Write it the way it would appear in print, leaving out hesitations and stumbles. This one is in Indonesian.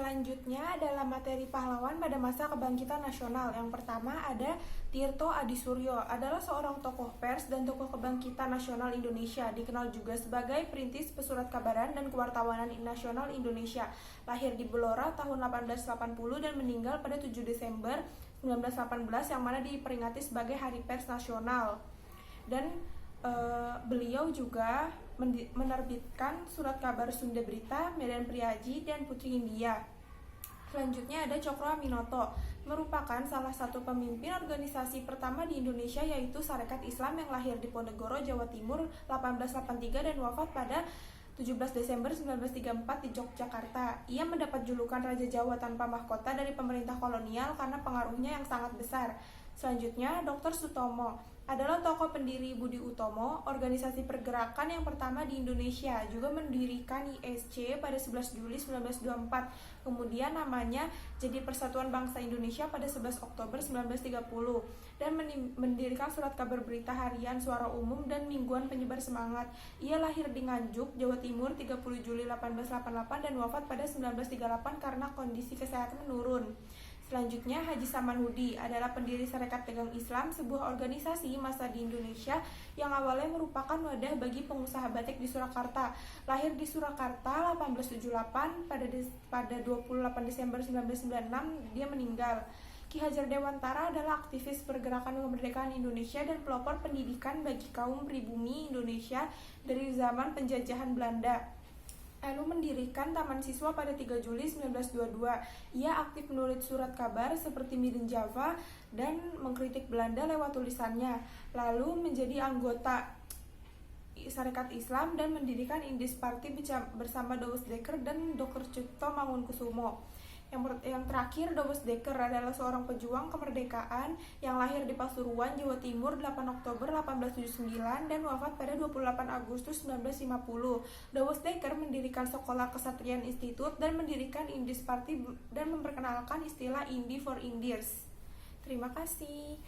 Selanjutnya adalah materi pahlawan pada masa kebangkitan nasional. Yang pertama ada Tirto Adisuryo, adalah seorang tokoh pers dan tokoh kebangkitan nasional Indonesia, dikenal juga sebagai perintis pesurat kabaran dan kewartawanan nasional Indonesia. Lahir di Blora tahun 1880 dan meninggal pada 7 Desember 1918 yang mana diperingati sebagai Hari Pers Nasional. Dan beliau juga menerbitkan surat kabar Sunda Berita, Medan Priaji, dan Putri India. Selanjutnya ada Cokro Aminoto, merupakan salah satu pemimpin organisasi pertama di Indonesia, yaitu Sarekat Islam yang lahir di Ponegoro, Jawa Timur 1883 dan wafat pada 17 Desember 1934 di Yogyakarta. Ia mendapat julukan Raja Jawa tanpa mahkota dari pemerintah kolonial karena pengaruhnya yang sangat besar. Selanjutnya, Dr. Sutomo adalah tokoh pendiri Budi Utomo, organisasi pergerakan yang pertama di Indonesia, juga mendirikan ISC pada 11 Juli 1924. Kemudian namanya jadi Persatuan Bangsa Indonesia pada 11 Oktober 1930 dan mendirikan surat kabar berita harian Suara Umum dan mingguan penyebar semangat. Ia lahir di Nganjuk, Jawa Timur 30 Juli 1888 dan wafat pada 1938 karena kondisi kesehatan menurun. Selanjutnya, Haji Samanhudi adalah pendiri Sarekat Dagang Islam, sebuah organisasi massa di Indonesia yang awalnya merupakan wadah bagi pengusaha batik di Surakarta. Lahir di Surakarta 1878, pada 28 Desember 1996 dia meninggal. Ki Hajar Dewantara adalah aktivis pergerakan kemerdekaan Indonesia dan pelopor pendidikan bagi kaum pribumi Indonesia dari zaman penjajahan Belanda. Lalu mendirikan Taman Siswa pada 3 Juli 1922. Ia aktif menulis surat kabar seperti Mirin Java dan mengkritik Belanda lewat tulisannya. Lalu menjadi anggota Sarekat Islam dan mendirikan Indis Party bersama Douwes Dekker dan Dr. Cipto Mangunkusumo. Yang terakhir, Douwes Dekker adalah seorang pejuang kemerdekaan yang lahir di Pasuruan, Jawa Timur 8 Oktober 1879 dan wafat pada 28 Agustus 1950. Douwes Dekker mendirikan Sekolah Kesatrian Institute dan mendirikan Indis Party dan memperkenalkan istilah Indi for Indiers. Terima kasih.